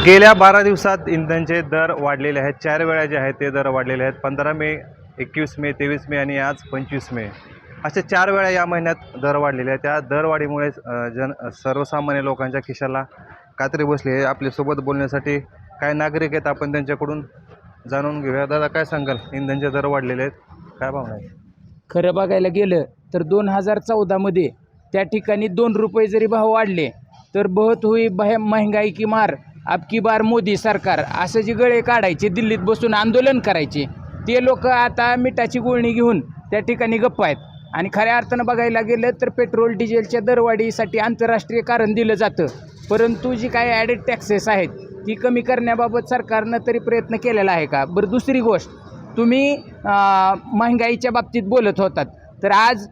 गेल्या 12 दिवसात इंधनचे दर वाढलेले आहेत. 4 वेळा जे आहेत ते दर वाढलेले आहेत. 15 मे, 21 मे, 23 मे आणि आज 25 मे असे 4 वेळा या महिन्यात दर वाढलेले आहेत. त्या दरवाढीमुळे सर्वसामान्य लोकांच्या खिशाला कात्री बसली आहे. आपल्यासोबत बोलण्यासाठी काय नागरिक आहेत, आपण त्यांच्याकडून जाणून घेऊया. दादा, काय सांगाल? इंधनचे दर वाढलेले आहेत, काय भावना आहे? खरं बघायला गेलं तर 2014मध्ये त्या ठिकाणी 2 रुपये जरी भाव वाढले तर बहुत हुई महंगाई की मार, अब की बार मोदी सरकार असं जे गळे काढायचे, दिल्लीत बसून आंदोलन करायचे, ते लोक आता मिठाची गुळणी घेऊन त्या ठिकाणी गप्प आहेत. आणि खऱ्या अर्थानं बघायला गेलं तर पेट्रोल डिझेलच्या दरवाढीसाठी आंतरराष्ट्रीय कारण दिलं जातं, परंतु जी काही ॲडेड टॅक्सेस आहेत ती कमी करण्याबाबत सरकारनं तरी प्रयत्न केलेला आहे का? बरं, दुसरी गोष्ट, तुम्ही महागाईच्या बाबतीत बोलत होतात, तर आज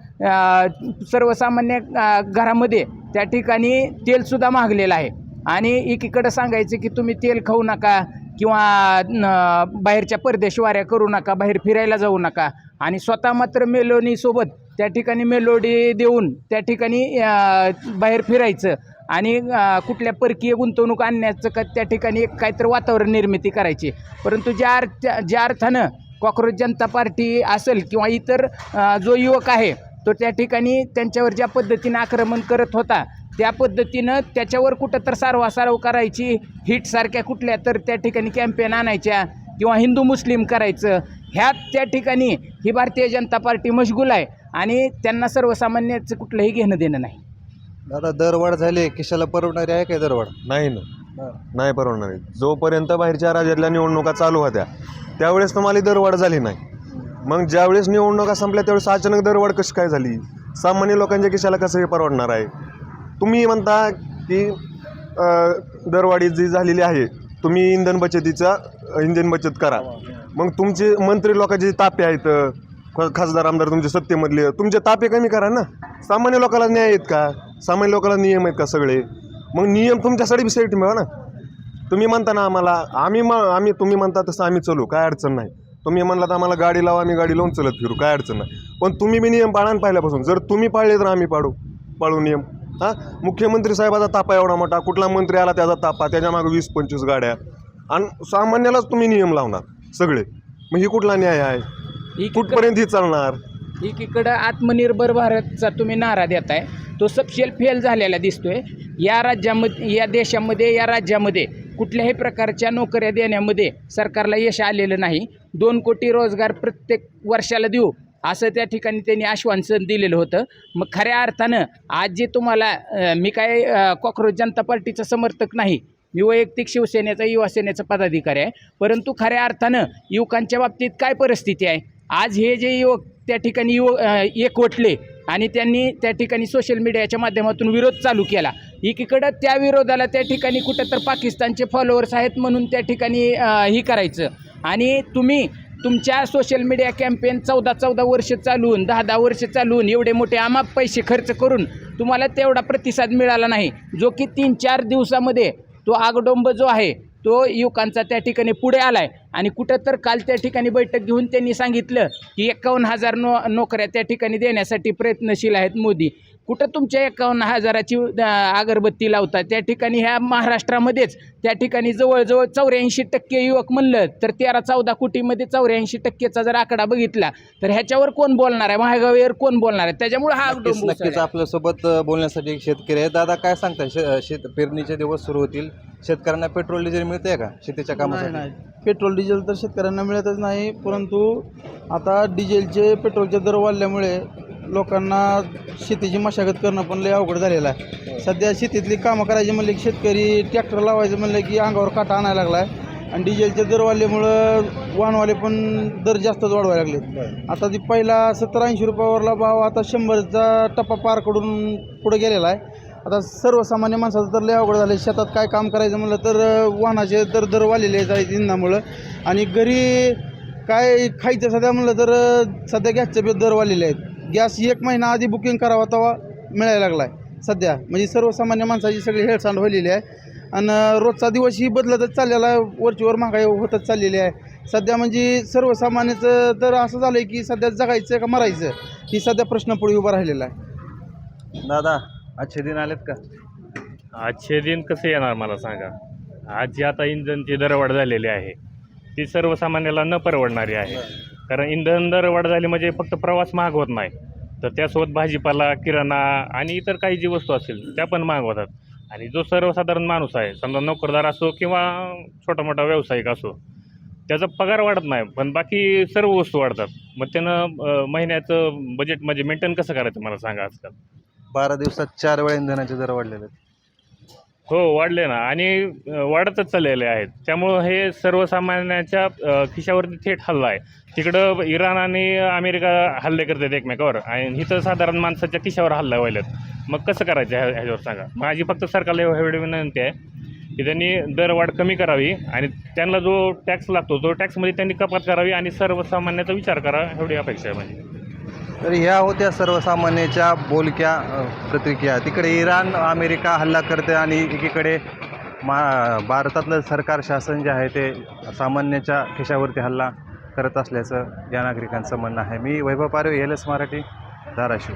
सर्वसामान्य घरामध्ये त्या ठिकाणी तेलसुद्धा महागलेलं आहे. आणि एकीकडं सांगायचं की तुम्ही तेल खाऊ नका किंवा बाहेरच्या परदेशवाऱ्या करू नका, बाहेर फिरायला जाऊ नका, आणि स्वतः मात्र मेलोडीसोबत त्या ठिकाणी मेलोडी देऊन त्या ठिकाणी बाहेर फिरायचं आणि कुठल्या परकीय गुंतवणूक आणण्याचं का त्या ठिकाणी एक काहीतरी वातावरण निर्मिती करायची. परंतु ज्या अर्थानं कॉक्रोच जनता पार्टी असेल किंवा इतर जो युवक आहे तो त्या ठिकाणी त्यांच्यावर ज्या पद्धतीनं आक्रमण करत होता त्या पद्धतीनं त्याच्यावर कुठं तर सारवासारव करायची, हिटसारख्या कुठल्या तर त्या ठिकाणी कॅम्पेन आणायच्या किंवा हिंदू मुस्लिम करायचं, ह्यात त्या ठिकाणी ही भारतीय जनता पार्टी मशगूल आहे आणि त्यांना सर्वसामान्याचं कुठलंही घेणं देणं नाही. दादा, दरवाढ झाली, खिशाला परवडणारी आहे काय दरवाढ? नाही ना, नाही परवडणार. जोपर्यंत बाहेरच्या राज्यातल्या निवडणुका चालू होत्या त्यावेळेस तुम्हाला दरवाढ झाली नाही. मग ज्यावेळेस निवडणुका संपल्या त्यावेळेस अचानक दरवाढ कशी काय झाली? सामान्य लोकांच्या खिशाला कसं हे परवडणार आहे? तुम्ही म्हणता की दरवाढी जी झालेली आहे, तुम्ही इंधन बचत करा. मग तुमचे मंत्री लोकांचे तापे आहेत, खासदार आमदार तुमचे सत्तेमधले, तुमचे तापे कमी करा ना. सामान्य लोकांना न्याय आहेत का? सामान्य लोकांना नियम आहेत का सगळे? मग नियम तुमच्यासाठी सेट मिळवा ना. तुम्ही म्हणता ना आम्हाला तुम्ही म्हणता तसं आम्ही चलू, काय अडचण नाही. तुम्ही म्हणला तर आम्हाला गाडी लावा, आम्ही गाडी लावून चलत फिरू, काय अडचण नाही. पण तुम्ही बी नियम पाळा ना पहिल्यापासून. जर तुम्ही पाळले तर आम्ही पाळू नियम. मुख्यमंत्री साहेबाचा तापा एवढा मोठा, कुठला मंत्री आला त्याचा तापा, त्याच्यामागे 20-25 गाड्या, आणि सामान्यालाच तुम्ही नियम लावणार सगळे. मग ही कुठला न्याय आहे? कुठपर्यंत ही चालणार? एकीकडं आत्मनिर्भर भारतचा तुम्ही नारा देताय, तो सबशेल फेल झालेला दिसतोय. या राज्यामध्ये कुठल्याही प्रकारच्या नोकऱ्या देण्यामध्ये सरकारला यश आलेलं नाही. 2 कोटी रोजगार प्रत्येक वर्षाला देऊ असं त्या ठिकाणी त्यांनी आश्वासन दिलेलं होतं. मग खऱ्या अर्थानं आज जे तुम्हाला मी काय कॉक्रोच जनता पार्टीचा समर्थक नाही, मी वैयक्तिक शिवसेनेचा युवासेनेचा पदाधिकारी आहे, परंतु खऱ्या अर्थानं युवकांच्या बाबतीत काय परिस्थिती आहे? आज हे जे युवक त्या ठिकाणी एकवटले आणि त्यांनी त्या ठिकाणी सोशल मीडियाच्या माध्यमातून विरोध चालू केला. एकीकडं त्या विरोधाला त्या ठिकाणी कुठं तर पाकिस्तानचे फॉलोअर्स आहेत म्हणून त्या ठिकाणी ही करायचं, आणि तुम्ही तुमच्या सोशल मीडिया कॅम्पेन 14 वर्ष चालवून, 10 वर्ष चालवून, एवढे मोठे अमाप पैसे खर्च करून तुम्हाला तेवढा प्रतिसाद मिळाला नाही, जो की 3-4 दिवसामध्ये तो आगडोंब जो आहे तो युवकांचा त्या ठिकाणी पुढे आला आहे. आणि कुठं तर काल त्या ठिकाणी बैठक घेऊन त्यांनी सांगितलं की 51,000 नोकऱ्या त्या ठिकाणी देण्यासाठी प्रयत्नशील आहेत मोदी. कुठं तुमच्या 51,000ची अगरबत्ती लावतात? त्या ठिकाणी ह्या महाराष्ट्रामध्येच त्या ठिकाणी जवळजवळ 84% युवक म्हणलं तर 13-14 कोटीमध्ये 84%चा जर आकडा बघितला तर ह्याच्यावर कोण बोलणार आहे? महागाईवर कोण बोलणार आहे? त्याच्यामुळे हा नक्कीच आपल्यासोबत बोलण्यासाठी एक शेतकरी आहे. दादा, काय सांगताय? पेरणीचे दिवस सुरू होतील, शेतकऱ्यांना पेट्रोल डिझेल मिळते का शेतीच्या कामासाठी? नाही, पेट्रोल डिझेल तर शेतकऱ्यांना मिळतच नाही, परंतु आता डिझेलचे पेट्रोलचे दर वाढल्यामुळे लोकांना शेतीची मशागत करणं पण लय अवघड झालेलं आहे. सध्या शेतीतली कामं करायची म्हणले की शेतकरी ट्रॅक्टर लावायचं म्हणलं की अंगावर काटा आणायला लागला आहे, आणि डिझेलचे दर वाढल्यामुळं वाहनवाले पण दर जास्तच वाढवायला लागले. आता ती पहिला 70-80 रुपयावरला भाव आता 100चा टप्पा पार करून पुढे गेलेला आहे. आता सर्वसामान्य माणसाचं तर लय अवघड झालं. शेतात काय काम करायचं म्हणलं तर वाहनाचे दर वाढलेले आहेत इंधनामुळं, आणि घरी काय खायचं सध्या म्हणलं तर सध्या गॅसचे दर वाढलेले आहेत. गॅस 1 महिना आधी बुकिंग करावा तेव्हा मिळायला लागला आहे सध्या. म्हणजे सर्वसामान्य माणसाची सगळी हेळसांड व्हायलेली आहे, आणि रोजचा दिवस ही बदलतच चाललेला आहे, वरचीवर महागाई होतच चाललेली आहे सध्या. म्हणजे सर्वसामान्याचं तर असं झालं आहे की सध्या जगायचं का मरायचं ही सध्या प्रश्न पुढे उभा राहिलेला आहे. दादा, अच्छे दिन आलेत का? आजचे दिन कसे येणार मला सांगा. आज जी आता इंधनची दरवाढ झालेली आहे ती सर्वसामान्याला न परवडणारी आहे. कारण इंधन दरवाढ झाली म्हणजे फक्त प्रवास महाग होत नाही, तर त्यासोबत भाजीपाला, किराणा आणि इतर काही जी वस्तू असतील त्या पण महाग होतात. आणि जो सर्वसाधारण माणूस आहे, समजा नोकरदार असो किंवा छोटा मोठा व्यावसायिक असो, त्याचा पगार वाढत नाही पण बाकी सर्व वस्तू वाढतात. मग त्यानं महिन्याचं बजेट म्हणजे मेंटेन कसं करायचं मला सांगा. आजकाल 12 दिवसात 4 वेळा इंधनाचे दर वाढलेले आहेत. हो वाढले ना, आणि वाढतच चाललेले आहेत. त्यामुळं हे सर्वसामान्यांच्या खिशावरती थेट हल्ला आहे. तिकडं इराण आणि अमेरिका हल्ले करतात एकमेकावर आणि इथं साधारण माणसाच्या खिशावर हल्ला व्हायलेत. मग कसं करायचं ह्याच्यावर सांगा. माझी फक्त सरकारला एवढी विनंती आहे की त्यांनी दरवाढ कमी करावी आणि त्यांना जो टॅक्स लागतो तो टॅक्समध्ये त्यांनी कपात करावी आणि सर्वसामान्याचा विचार करा, एवढी अपेक्षा आहे माझी. तर ह्या होत्या सर्वसामान्याच्या बोलक्या प्रतिक्रिया. तिकडे इराण अमेरिका हल्ला करते आणि एकीकडे भारतातलं सरकार शासन जे आहे ते सामान्याच्या खिशावरती हल्ला करत असल्याचं या नागरिकांचं म्हणणं आहे. मी वैभव पारवे, LS मराठी, धाराशिव.